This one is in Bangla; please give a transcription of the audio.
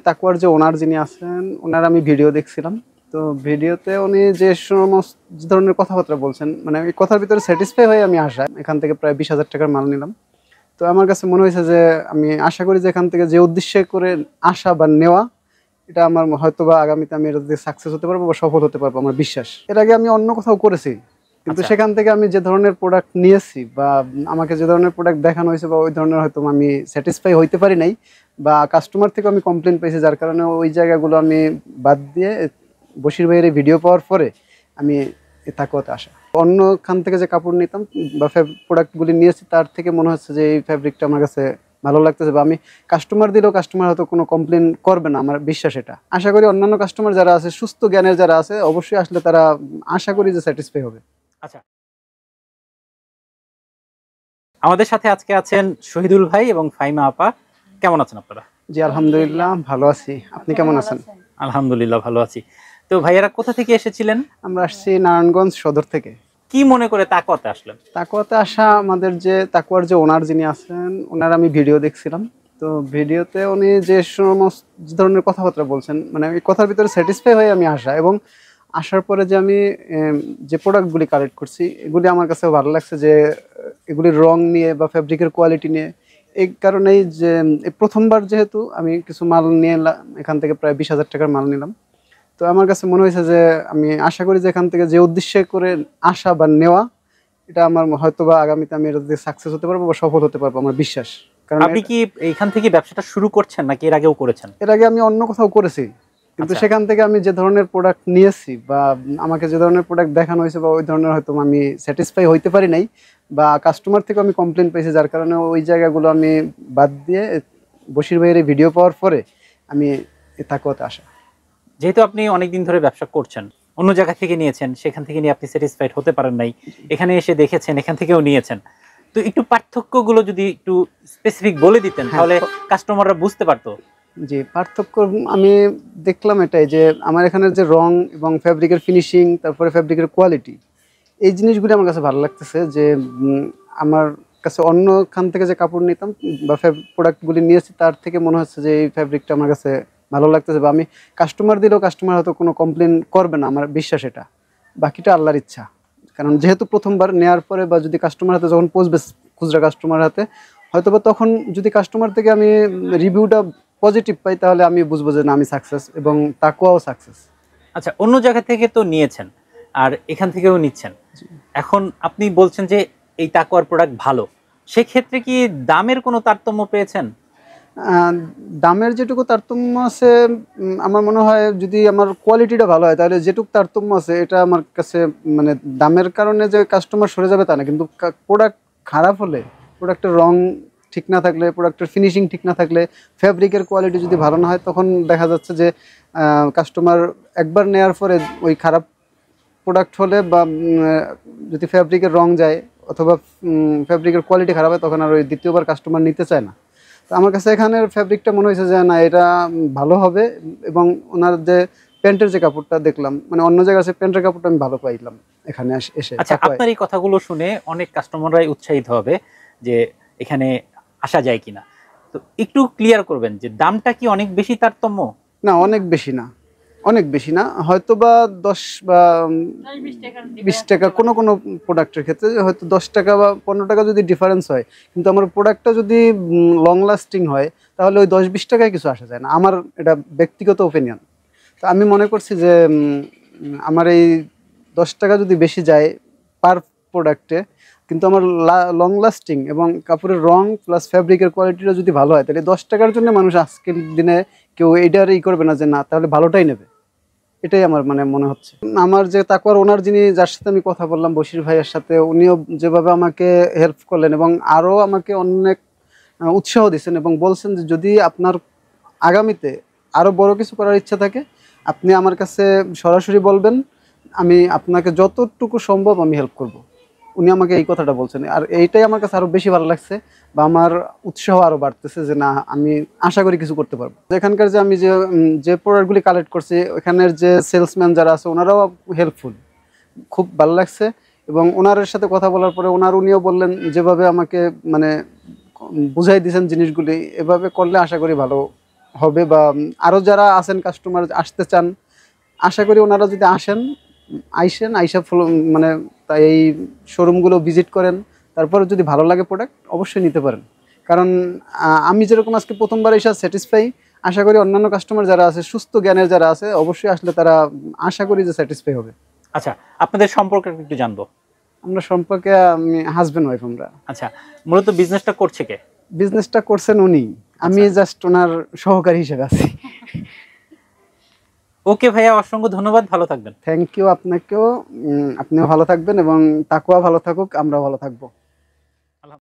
তাকুয়ার যে ওনার যিনি আছেন ওনার আমি ভিডিও দেখছিলাম। তো ভিডিওতে উনি যে সমস্ত ধরনের কথাবার্তা বলছেন, মানে এই কথার ভিতরে স্যাটিসফাই হয়ে আমি আসা এখান থেকে প্রায় 20,000 টাকার মাল নিলাম। তো আমার কাছে মনে হয়েছে যে আমি আশা করি যে এখান থেকে যে উদ্দেশ্যে করে আসা বা নেওয়া, এটা আমার হয়তো বা আগামীতে আমি এটাতে সাকসেস হতে পারবো বা সফল হতে পারবো, আমার বিশ্বাস। এর আগে আমি অন্য কোথাও করেছি, কিন্তু আচ্ছা। সেখান থেকে আমি যে ধরনের প্রোডাক্ট নিয়েছি বা আমাকে যে ধরনের প্রোডাক্ট দেখানো হয়েছে বা ওই ধরনের হয়তো আমি স্যাটিসফাই হইতে পারি নাই, বা কাস্টমার থেকে আমি কমপ্লেন পেয়েছি, যার কারণে ওই জায়গাগুলো আমি বাদ দিয়ে বশির ভাইয়ের ভিডিও পাওয়ার পরে আমি তাকুয়াতে আসা। অন্য খান থেকে যে কাপড় নিতাম বা প্রোডাক্টগুলি নিয়েছি, তার থেকে মনে হচ্ছে যে এই ফ্যাব্রিকটা আমার কাছে ভালো লাগতেছে, বা আমি কাস্টমার দিলেও কাস্টমার হয়তো কোনো কমপ্লেন করবে না, আমার বিশ্বাস এটা। আশা করি অন্যান্য কাস্টমার যারা আছে, সুস্থ জ্ঞানের যারা আছে, অবশ্যই আসলে তারা আশা করি যে স্যাটিসফাই হবে। আচ্ছা, আমাদের সাথে আজকে আছেন শহীদুল ভাই এবং ফাইমা আপা। কেমন আছেন আপনারা? জি আলহামদুলিল্লাহ ভালো আছি। আপনি কেমন আছেন? আলহামদুলিল্লাহ ভালো আছি। তো ভাইয়ারা কোথা থেকে এসেছিলেন? আমরা আসছি নারায়ণগঞ্জ সদর থেকে। কি মনে করে তাকুয়াতে আসলেন? তাকুয়াতে আসা, আমাদের যে তাকুয়ার যে ওনার যিনি আছেন ওনার আমি ভিডিও দেখছিলাম। তো ভিডিওতে উনি যে সমস্ত ধরনের কথাবার্তা বলছেন, মানে এই কথার ভিতরে স্যাটিসফাই হয়ে আমি আসা, এবং আসার পরে যে আমি যে প্রোডাক্টগুলি কালেক্ট করছি, এগুলি আমার কাছে ভালো লাগছে যে এগুলির রং নিয়ে বা ফ্যাব্রিকের কোয়ালিটি নিয়ে। এই কারণেই যে এই প্রথমবার যেহেতু আমি কিছু মাল নিয়ে এখান থেকে প্রায় 20,000 টাকার মাল নিলাম। তো আমার কাছে মনে হয়েছে যে আমি আশা করি যে এখান থেকে যে উদ্দেশ্যে করে আসা বা নেওয়া, এটা আমার হয়তো বা আগামীতে আমি এটাতে সাকসেস হতে পারবো বা সফল হতে পারবো, আমার বিশ্বাস। কারণ আপনি কি এইখান থেকে ব্যবসাটা শুরু করছেন নাকি এর আগেও করেছেন? এর আগে আমি অন্য কোথাও করেছি, কিন্তু আচ্ছা। সেখান থেকে আমি যে ধরনের প্রোডাক্ট নিয়েছি বা আমাকে যে ধরনের প্রোডাক্ট দেখানো হয়েছে বা ওই ধরনের হয়তো আমি স্যাটিসফাই হইতে পারি নাই, বা কাস্টমার থেকে আমি কমপ্লেন পেয়েছি, যার কারণে ওই জায়গাগুলো আমি বাদ দিয়ে বশির ভাইয়ের ভিডিও পাওয়ার পরে আমি তাকুয়াতে আসা। যেহেতু আপনি অনেকদিন ধরে ব্যবসা করছেন, অন্য জায়গা থেকে নিয়েছেন, সেখান থেকে নিয়ে আপনি স্যাটিসফাইড হতে পারেন নাই, এখানে এসে দেখেছেন, এখান থেকেও নিয়েছেন। তো একটু পার্থক্যগুলো যদি একটু স্পেসিফিক বলে দিতেন হ্যাঁ, তাহলে কাস্টমাররা বুঝতে পারতো। জি পার্থক্য আমি দেখলাম এটাই যে আমার এখানের যে রং এবং ফ্যাব্রিকের ফিনিশিং, তারপরে ফ্যাব্রিকের কোয়ালিটি, এই জিনিসগুলি আমার কাছে ভালো লাগতেছে। যে আমার কাছে অন্য খান থেকে যে কাপড় নিতাম বা প্রোডাক্টগুলি নিয়েছি, তার থেকে মনে হচ্ছে যে এই ফ্যাব্রিকটা আমার কাছে ভালো লাগতেছে, বা আমি কাস্টমার দিলেও কাস্টমার হয়তো কোনো কমপ্লেন করবে না, আমার বিশ্বাস এটা। বাকিটা আল্লাহর ইচ্ছা। কারণ যেহেতু প্রথমবার নেওয়ার পরে বা যদি কাস্টমার হাতে যখন পৌঁছবে, খুচরা কাস্টমার হাতে, হয়তো বা তখন যদি কাস্টমার থেকে আমি রিভিউটা পজিটিভ পাই, তাহলে আমি বুঝবো যে না, আমি সাকসেস এবং তাকুয়াও সাকসেস। আচ্ছা, অন্য জায়গা থেকে তো নিয়েছেন আর এখান থেকেও নিচ্ছেন, এখন আপনি বলছেন যে এই তাকুয়ার প্রোডাক্ট ভালো, সেক্ষেত্রে কি দামের কোনো তারতম্য পেয়েছেন? দামের যেটুকু তারতম্য আছে, আমার মনে হয় যদি আমার কোয়ালিটিটা ভালো হয়, তাহলে যেটুকু তারতম্য আছে এটা আমার কাছে, মানে দামের কারণে যে কাস্টমার সরে যাবে তা না, কিন্তু প্রোডাক্ট খারাপ হলে, প্রোডাক্টের রং ঠিক না থাকলে, প্রোডাক্টের ফিনিশিং ঠিক না থাকলে, ফ্যাব্রিকের কোয়ালিটি যদি ভালো না হয়, তখন দেখা যাচ্ছে যে কাস্টমার একবার নেওয়ার পরে ওই খারাপ প্রোডাক্ট হলে বা যদি ফ্যাব্রিকের রং যায় অথবা ফ্যাব্রিকের কোয়ালিটি খারাপ হয়, তখন আর ওই দ্বিতীয়বার কাস্টমার নিতে চায় না। তো আমার কাছে এখানের ফ্যাব্রিকটা মনে হয়েছে যে না, এটা ভালো হবে। এবং ওনার যে প্যান্টের যে কাপড়টা দেখলাম, মানে অন্য জায়গায় আছে প্যান্টের কাপড়টা আমি ভালো পাইলাম এখানে এসে আচ্ছা, তাকুয়ায়। আপনার এই কথাগুলো শুনে অনেক কাস্টমাররাই উৎসাহিত হবে যে এখানে আসা যায় কিনা। তো একটু ক্লিয়ার করবেন যে দামটা কি অনেক বেশি তারতম্য? না, অনেক বেশি না, অনেক বেশি না, হয়তো বা 10 বা 20 টাকা কোনো কোনো প্রোডাক্টের ক্ষেত্রে, হয়তো 10 টাকা বা 15 টাকা যদি ডিফারেন্স হয়, কিন্তু আমার প্রোডাক্টটা যদি লং লাস্টিং হয়, তাহলে ওই 10-20 টাকায় কিছু আসা যায় না, আমার এটা ব্যক্তিগত ওপিনিয়ন। তো আমি মনে করছি যে আমার এই 10 টাকা যদি বেশি যায় পার প্রোডাক্টে, কিন্তু আমার লং লাস্টিং এবং কাপড়ের রং প্লাস ফ্যাব্রিকের কোয়ালিটিটা যদি ভালো হয়, তাহলে 10 টাকার জন্য মানুষ আজকের দিনে কেউ এইটার করবে না যে না, তাহলে ভালোটাই নেবে। এটাই আমার মানে মনে হচ্ছে। আমার যে তাকুয়ার ওনার যিনি, যার সাথে আমি কথা বললাম, বশির ভাইয়ের সাথে, উনিও যেভাবে আমাকে হেল্প করলেন এবং আরও আমাকে অনেক উৎসাহ দিচ্ছেন এবং বলছেন যে যদি আপনার আগামীতে আরও বড় কিছু করার ইচ্ছা থাকে, আপনি আমার কাছে সরাসরি বলবেন, আমি আপনাকে যতটুকু সম্ভব আমি হেল্প করব। উনি আমাকে এই কথাটা বলছেন, আর এইটাই আমার কাছে আরও বেশি ভালো লাগছে, বা আমার উৎসাহ আরও বাড়তেছে যে না, আমি আশা করি কিছু করতে পারবো। এখানকার যে আমি যে প্রোডাক্টগুলি কালেক্ট করছি, ওখানের যে সেলসম্যান যারা আছে, ওনারাও হেল্পফুল, খুব ভালো লাগছে। এবং ওনারের সাথে কথা বলার পরে উনিও বললেন, যেভাবে আমাকে মানে বুঝাই দিয়েছেন জিনিসগুলি, এভাবে করলে আশা করি ভালো হবে, বা আরও যারা আছেন কাস্টমার আসতে চান, আশা করি ওনারা যদি আইসা মানে তাই এই শোরুমগুলো ভিজিট করেন, তারপরে যদি ভালো লাগে প্রোডাক্ট অবশ্যই নিতে পারেন। কারণ আমি যেরকম আজকে প্রথমবার এসে স্যাটিসফাই, আশা করি অন্যান্য কাস্টমার যারা আছে, সুস্থ জ্ঞানের যারা আছে, অবশ্যই আসলে তারা আশা করি যে স্যাটিসফাই হবে। আচ্ছা, আপনাদের সম্পর্কে একটু জানবো। আমরা সম্পর্কে আমি হাজব্যান্ড ওয়াইফ আমরা। আচ্ছা, মূলত বিজনেসটা করছে কে? বিজনেসটা করছেন উনি, আমি জাস্ট ওনার সহকারী হিসেবে আছি। ওকে ভাইয়া, অসংখ্য ধন্যবাদ, ভালো থাকবেন। থ্যাংক ইউ আপনাকেও, আপনিও ভালো থাকবেন এবং তাকুয়া ভালো থাকুক, আমরাও ভালো থাকবো।